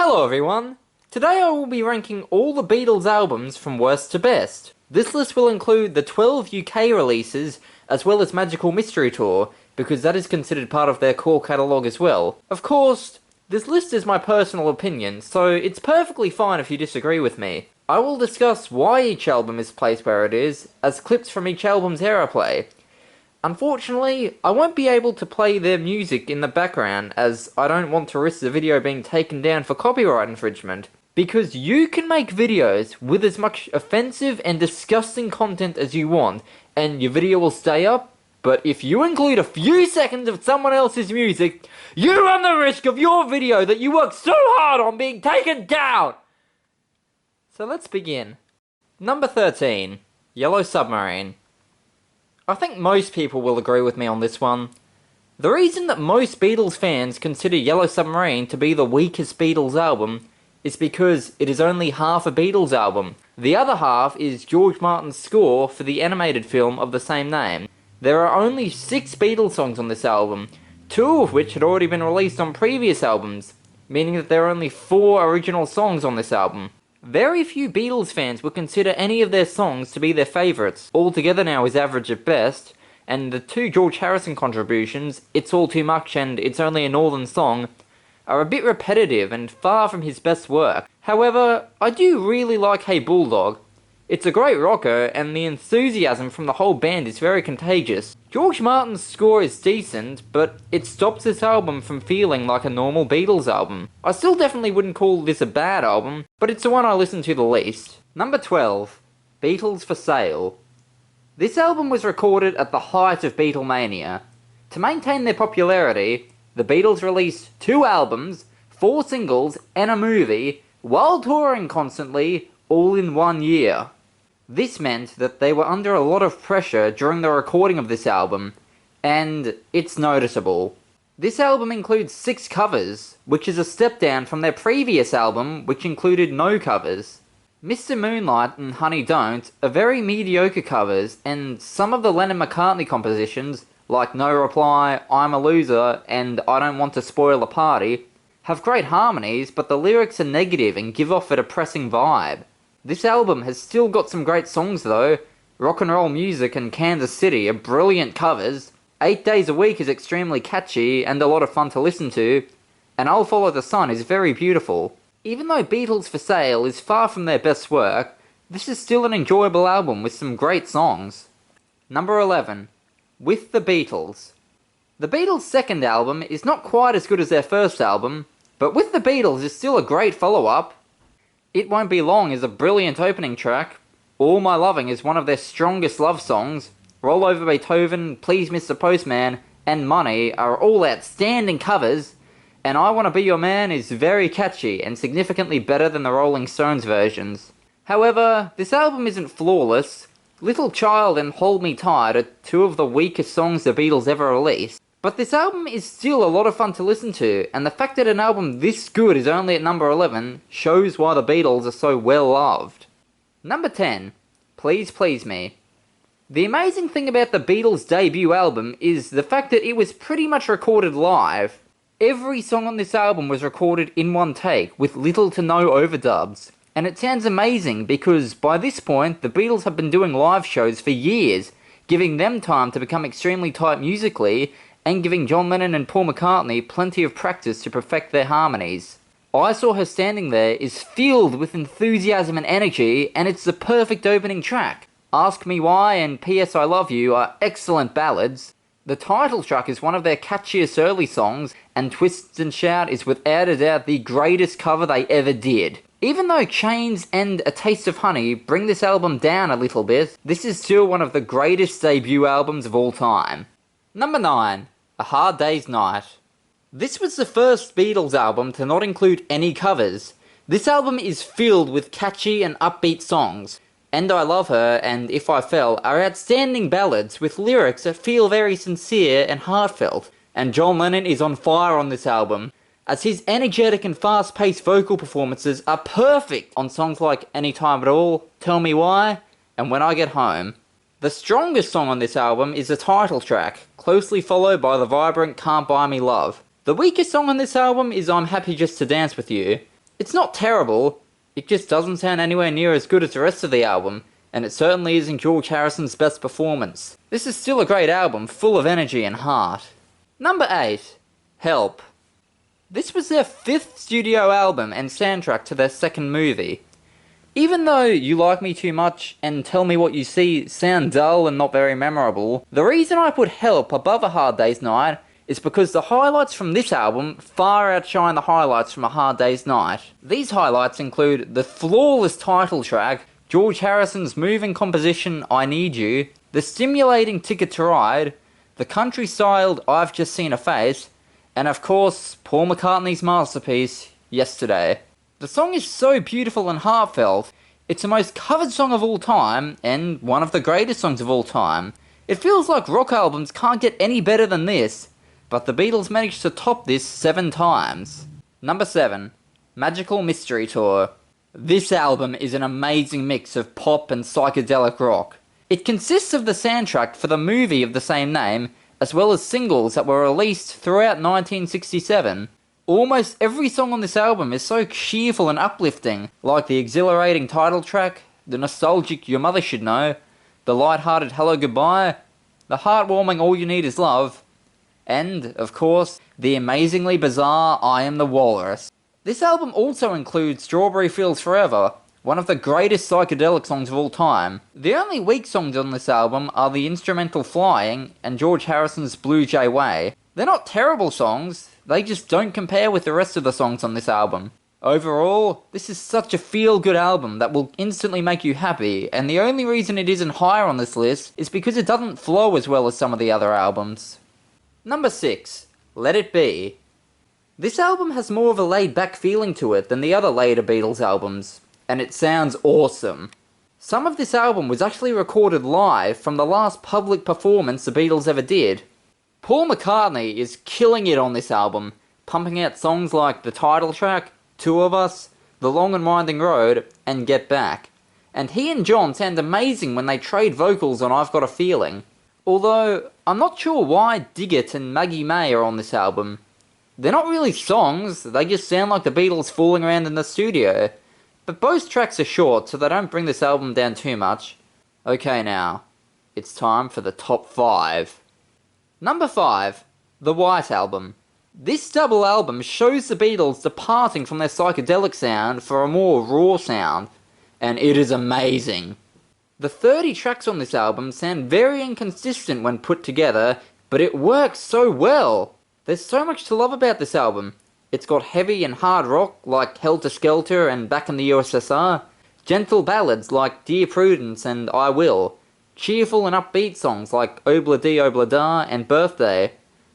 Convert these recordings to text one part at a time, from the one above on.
Hello everyone! Today I will be ranking all the Beatles albums from worst to best. This list will include the 12 UK releases, as well as Magical Mystery Tour, because that is considered part of their core catalogue as well. Of course, this list is my personal opinion, so it's perfectly fine if you disagree with me. I will discuss why each album is placed where it is, as clips from each album's era play. Unfortunately, I won't be able to play their music in the background, as I don't want to risk the video being taken down for copyright infringement. Because you can make videos with as much offensive and disgusting content as you want, and your video will stay up, but if you include a few seconds of someone else's music, you run the risk of your video that you worked so hard on being taken down! So let's begin. Number 13, Yellow Submarine. I think most people will agree with me on this one. The reason that most Beatles fans consider Yellow Submarine to be the weakest Beatles album is because it is only half a Beatles album. The other half is George Martin's score for the animated film of the same name. There are only 6 Beatles songs on this album, 2 of which had already been released on previous albums, meaning that there are only 4 original songs on this album. Very few Beatles fans would consider any of their songs to be their favourites. All Together Now is average at best, and the 2 George Harrison contributions, It's All Too Much and It's Only a Northern Song, are a bit repetitive and far from his best work. However, I do really like Hey Bulldog. It's a great rocker, and the enthusiasm from the whole band is very contagious. George Martin's score is decent, but it stops this album from feeling like a normal Beatles album. I still definitely wouldn't call this a bad album, but it's the one I listen to the least. Number 12, Beatles for Sale. This album was recorded at the height of Beatlemania. To maintain their popularity, the Beatles released 2 albums, 4 singles, and a movie, while touring constantly, all in 1 year. This meant that they were under a lot of pressure during the recording of this album, and it's noticeable. This album includes 6 covers, which is a step down from their previous album, which included no covers. Mr. Moonlight and Honey Don't are very mediocre covers, and some of the Lennon-McCartney compositions, like No Reply, I'm a Loser, and I Don't Want to Spoil the Party, have great harmonies, but the lyrics are negative and give off a depressing vibe. This album has still got some great songs though. Rock and Roll Music and Kansas City are brilliant covers. 8 Days a Week is extremely catchy and a lot of fun to listen to. And I'll Follow the Sun is very beautiful. Even though Beatles for Sale is far from their best work, this is still an enjoyable album with some great songs. Number 11, With the Beatles. The Beatles' second album is not quite as good as their first album, but With the Beatles is still a great follow-up. It Won't Be Long is a brilliant opening track. All My Loving is one of their strongest love songs. Roll Over Beethoven, Please Mr. Postman, and Money are all outstanding covers. And I Wanna Be Your Man is very catchy and significantly better than the Rolling Stones versions. However, this album isn't flawless. Little Child and Hold Me Tight are 2 of the weakest songs the Beatles ever released. But this album is still a lot of fun to listen to, and the fact that an album this good is only at number 11 shows why the Beatles are so well loved. Number 10, Please Please Me. The amazing thing about the Beatles' debut album is the fact that it was pretty much recorded live. Every song on this album was recorded in one take, with little to no overdubs. And it sounds amazing because by this point, the Beatles have been doing live shows for years, giving them time to become extremely tight musically, and giving John Lennon and Paul McCartney plenty of practice to perfect their harmonies. I Saw Her Standing There is filled with enthusiasm and energy, and it's the perfect opening track. Ask Me Why and P.S. I Love You are excellent ballads. The title track is one of their catchiest early songs, and Twist and Shout is without a doubt the greatest cover they ever did. Even though Chains and A Taste of Honey bring this album down a little bit, this is still one of the greatest debut albums of all time. Number 9, A Hard Day's Night. This was the first Beatles album to not include any covers. This album is filled with catchy and upbeat songs. And I Love Her and If I Fell are outstanding ballads with lyrics that feel very sincere and heartfelt. And John Lennon is on fire on this album, as his energetic and fast-paced vocal performances are perfect on songs like Anytime at All, Tell Me Why, and When I Get Home. The strongest song on this album is the title track, closely followed by the vibrant Can't Buy Me Love. The weakest song on this album is I'm Happy Just to Dance With You. It's not terrible, it just doesn't sound anywhere near as good as the rest of the album, and it certainly isn't George Harrison's best performance. This is still a great album, full of energy and heart. Number 8. Help. This was their 5th studio album and soundtrack to their 2nd movie. Even though You Like Me Too Much and Tell Me What You See sound dull and not very memorable, the reason I put Help above A Hard Day's Night is because the highlights from this album far outshine the highlights from A Hard Day's Night. These highlights include the flawless title track, George Harrison's moving composition I Need You, the stimulating Ticket to Ride, the country-styled I've Just Seen a Face, and of course, Paul McCartney's masterpiece, Yesterday. The song is so beautiful and heartfelt, it's the most covered song of all time, and one of the greatest songs of all time. It feels like rock albums can't get any better than this, but the Beatles managed to top this 7 times. Number 7. Magical Mystery Tour. This album is an amazing mix of pop and psychedelic rock. It consists of the soundtrack for the movie of the same name, as well as singles that were released throughout 1967. Almost every song on this album is so cheerful and uplifting, like the exhilarating title track, the nostalgic Your Mother Should Know, the light-hearted Hello Goodbye, the heartwarming All You Need Is Love, and, of course, the amazingly bizarre I Am the Walrus. This album also includes Strawberry Fields Forever, one of the greatest psychedelic songs of all time. The only weak songs on this album are the instrumental Flying and George Harrison's Blue Jay Way. They're not terrible songs, they just don't compare with the rest of the songs on this album. Overall, this is such a feel-good album that will instantly make you happy, and the only reason it isn't higher on this list is because it doesn't flow as well as some of the other albums. Number 6. Let It Be. This album has more of a laid-back feeling to it than the other later Beatles albums, and it sounds awesome. Some of this album was actually recorded live from the last public performance the Beatles ever did. Paul McCartney is killing it on this album, pumping out songs like the title track, Two of Us, The Long and Winding Road, and Get Back. And he and John sound amazing when they trade vocals on I've Got a Feeling. Although, I'm not sure why Dig It and Maggie May are on this album. They're not really songs, they just sound like the Beatles fooling around in the studio. But both tracks are short, so they don't bring this album down too much. Okay now, it's time for the top 5. Number 5. The White Album. This double album shows the Beatles departing from their psychedelic sound for a more raw sound, and it is amazing. The 30 tracks on this album sound very inconsistent when put together, but it works so well. There's so much to love about this album. It's got heavy and hard rock like Helter Skelter and Back in the USSR, gentle ballads like Dear Prudence and I Will, cheerful and upbeat songs like Obla Di Obla Da and Birthday,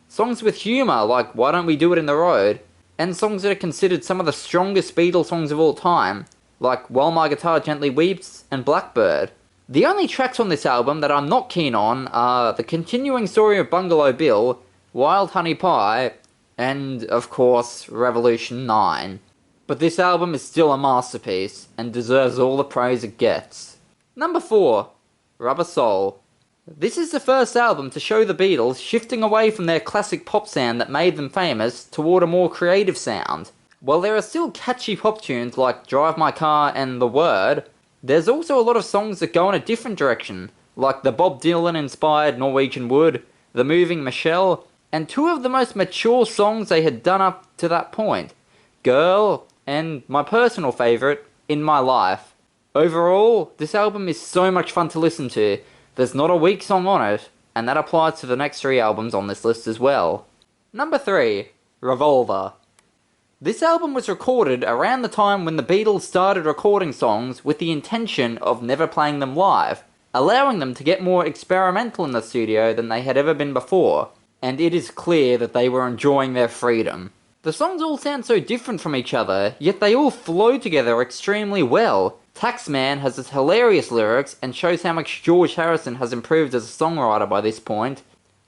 songs with humour like Why Don't We Do It in the Road, and songs that are considered some of the strongest Beatles songs of all time, like While My Guitar Gently Weeps and Blackbird. The only tracks on this album that I'm not keen on are The Continuing Story of Bungalow Bill, Wild Honey Pie, and, of course, Revolution 9. But this album is still a masterpiece, and deserves all the praise it gets. Number 4. Rubber Soul. This is the first album to show the Beatles shifting away from their classic pop sound that made them famous toward a more creative sound. While there are still catchy pop tunes like Drive My Car and The Word, there's also a lot of songs that go in a different direction, like the Bob Dylan-inspired Norwegian Wood, The Moving Michelle, and 2 of the most mature songs they had done up to that point, Girl, and my personal favourite, In My Life. Overall, this album is so much fun to listen to. There's not a weak song on it, and that applies to the next 3 albums on this list as well. Number 3. Revolver. This album was recorded around the time when the Beatles started recording songs with the intention of never playing them live, allowing them to get more experimental in the studio than they had ever been before, and it is clear that they were enjoying their freedom. The songs all sound so different from each other, yet they all flow together extremely well. Taxman has its hilarious lyrics and shows how much George Harrison has improved as a songwriter by this point.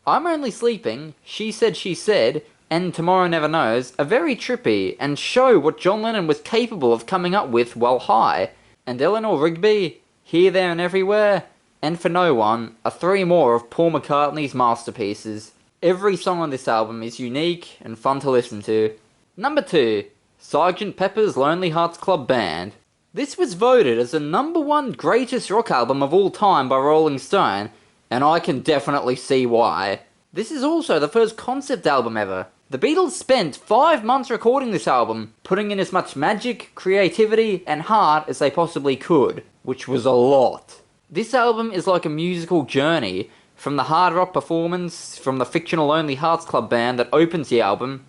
I'm Only Sleeping, She Said, and Tomorrow Never Knows are very trippy and show what John Lennon was capable of coming up with while high, and Eleanor Rigby, Here, There and Everywhere, and For No One are 3 more of Paul McCartney's masterpieces. Every song on this album is unique and fun to listen to. Number 2. Sgt. Pepper's Lonely Hearts Club Band. This was voted as the #1 greatest rock album of all time by Rolling Stone, and I can definitely see why. This is also the first concept album ever. The Beatles spent 5 months recording this album, putting in as much magic, creativity, and heart as they possibly could, which was a lot. This album is like a musical journey, from the hard rock performance from the fictional Lonely Hearts Club Band that opens the album,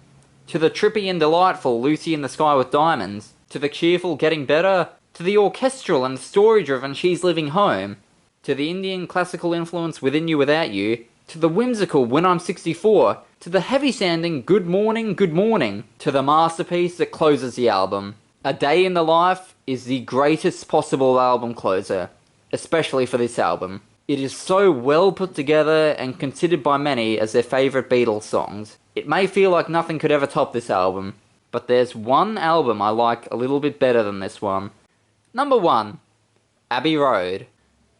to the trippy and delightful Lucy in the Sky with Diamonds, to the cheerful Getting Better, to the orchestral and story-driven She's Living Home, to the Indian classical influence Within You Without You, to the whimsical When I'm 64, to the heavy-sounding Good Morning, Good Morning, to the masterpiece that closes the album. A Day in the Life is the greatest possible album closer, especially for this album. It is so well put together and considered by many as their favourite Beatles songs. It may feel like nothing could ever top this album, but there's one album I like a little bit better than this one. Number 1. Abbey Road.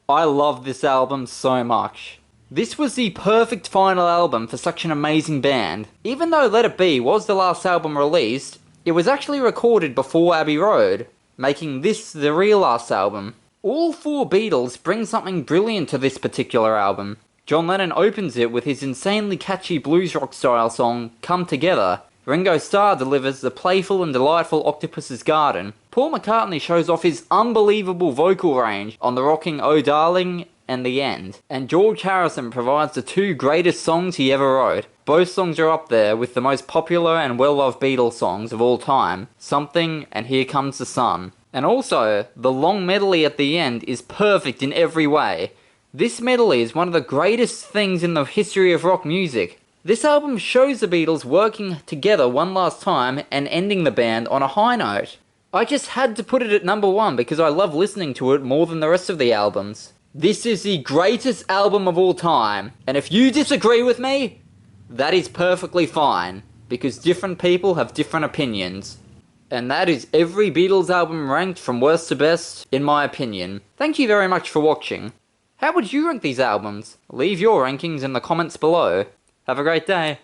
I love this album so much. This was the perfect final album for such an amazing band. Even though Let It Be was the last album released, it was actually recorded before Abbey Road, making this the real last album. All 4 Beatles bring something brilliant to this particular album. John Lennon opens it with his insanely catchy blues rock style song, Come Together. Ringo Starr delivers the playful and delightful Octopus's Garden. Paul McCartney shows off his unbelievable vocal range on the rocking Oh Darling and The End. And George Harrison provides the 2 greatest songs he ever wrote. Both songs are up there with the most popular and well-loved Beatles songs of all time, Something and Here Comes the Sun. And also, the long medley at the end is perfect in every way. This medley is one of the greatest things in the history of rock music. This album shows the Beatles working together one last time and ending the band on a high note. I just had to put it at number 1 because I love listening to it more than the rest of the albums. This is the greatest album of all time, and if you disagree with me, that is perfectly fine, because different people have different opinions. And that is every Beatles album ranked from worst to best, in my opinion. Thank you very much for watching. How would you rank these albums? Leave your rankings in the comments below. Have a great day.